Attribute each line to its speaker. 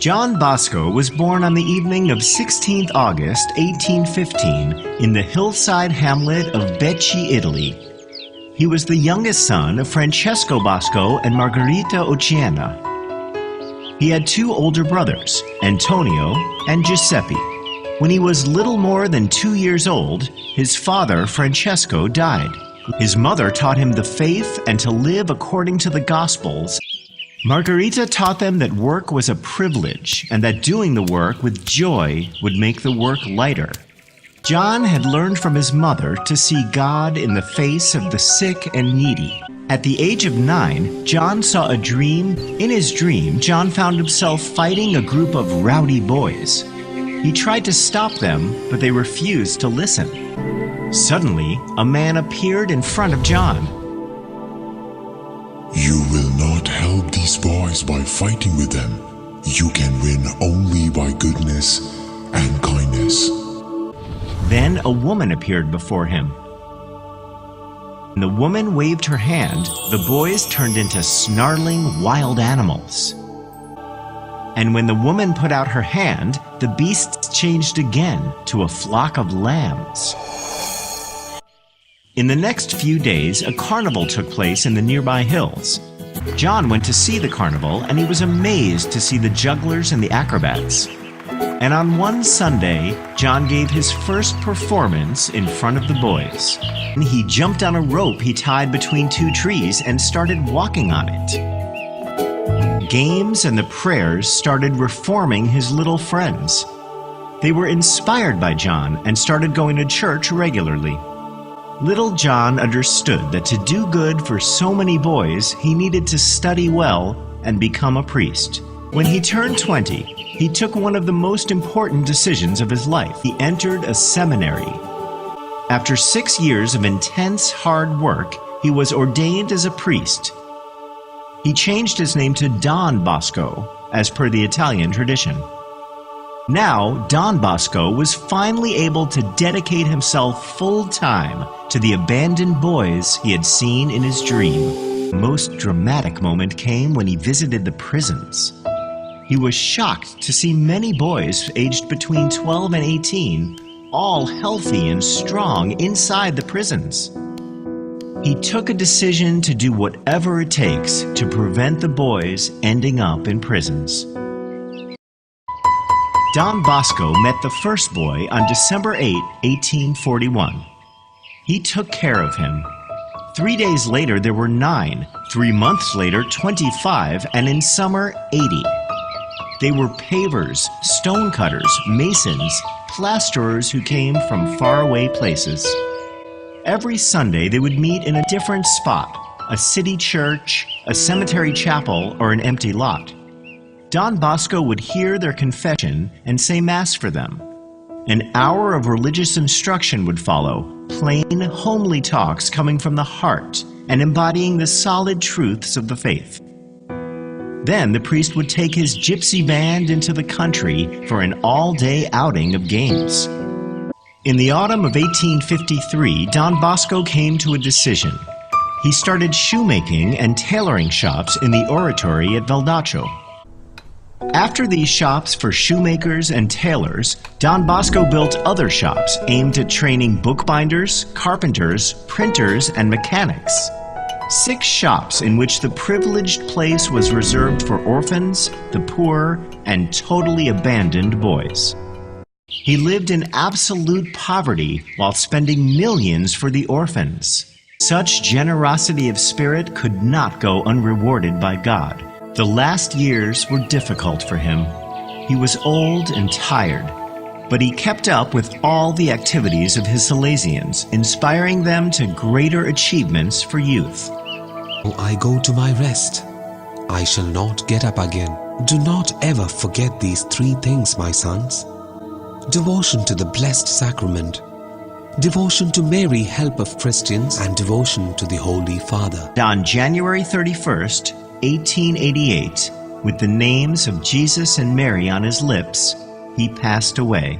Speaker 1: Don Bosco was born on the evening of 16th August 1815 in the hillside hamlet of Becci, Italy. He was the youngest son of Francesco Bosco and Margherita Oceana. He had two older brothers, Antonio and Giuseppe. When he was little more than 2 years old, his father, Francesco, died. His mother taught him the faith and to live according to the Gospels. Margherita taught them that work was a privilege and that doing the work with joy would make the work lighter. John had learned from his mother to see God in the face of the sick and needy. At the age of 9, John saw a dream. In his dream, John found himself fighting a group of rowdy boys. He tried to stop them, but they refused to listen. Suddenly, a man appeared in front of John.
Speaker 2: You will not help these boys by fighting with them. You can win only by goodness and kindness.
Speaker 1: Then a woman appeared before him. When the woman waved her hand, the boys turned into snarling wild animals. And when the woman put out her hand, the beasts changed again to a flock of lambs. In the next few days, a carnival took place in the nearby hills. John went to see the carnival, and he was amazed to see the jugglers and the acrobats. And on one Sunday, John gave his first performance in front of the boys. He jumped on a rope he tied between two trees and started walking on it. Games and the prayers started reforming his little friends. They were inspired by John and started going to church regularly. Little John understood that to do good for so many boys, he needed to study well and become a priest. When he turned 20, he took one of the most important decisions of his life. He entered a seminary. After 6 years of intense, hard work, he was ordained as a priest. He changed his name to Don Bosco, as per the Italian tradition. Now, Don Bosco was finally able to dedicate himself full-time to the abandoned boys he had seen in his dream. The most dramatic moment came when he visited the prisons. He was shocked to see many boys aged between 12 and 18, all healthy and strong inside the prisons. He took a decision to do whatever it takes to prevent the boys ending up in prisons. Don Bosco met the first boy on December 8, 1841. He took care of him. 3 days later, there were 9. 3 months later, 25, and in summer, 80. They were pavers, stonecutters, masons, plasterers who came from faraway places. Every Sunday, they would meet in a different spot, a city church, a cemetery chapel, or an empty lot. Don Bosco would hear their confession and say Mass for them. An hour of religious instruction would follow, plain, homely talks coming from the heart and embodying the solid truths of the faith. Then the priest would take his gypsy band into the country for an all-day outing of games. In the autumn of 1853, Don Bosco came to a decision. He started shoemaking and tailoring shops in the oratory at Veldaccio. After these shops for shoemakers and tailors, Don Bosco built other shops aimed at training bookbinders, carpenters, printers, and mechanics. 6 shops in which the privileged place was reserved for orphans, the poor, and totally abandoned boys. He lived in absolute poverty while spending millions for the orphans. Such generosity of spirit could not go unrewarded by God. The last years were difficult for him. He was old and tired, but he kept up with all the activities of his Salesians, inspiring them to greater achievements for youth.
Speaker 3: I go to my rest. I shall not get up again. Do not ever forget these 3 things, my sons. Devotion to the Blessed Sacrament, devotion to Mary, help of Christians, and devotion to the Holy Father.
Speaker 1: On January 31st, 1888, with the names of Jesus and Mary on his lips, he passed away.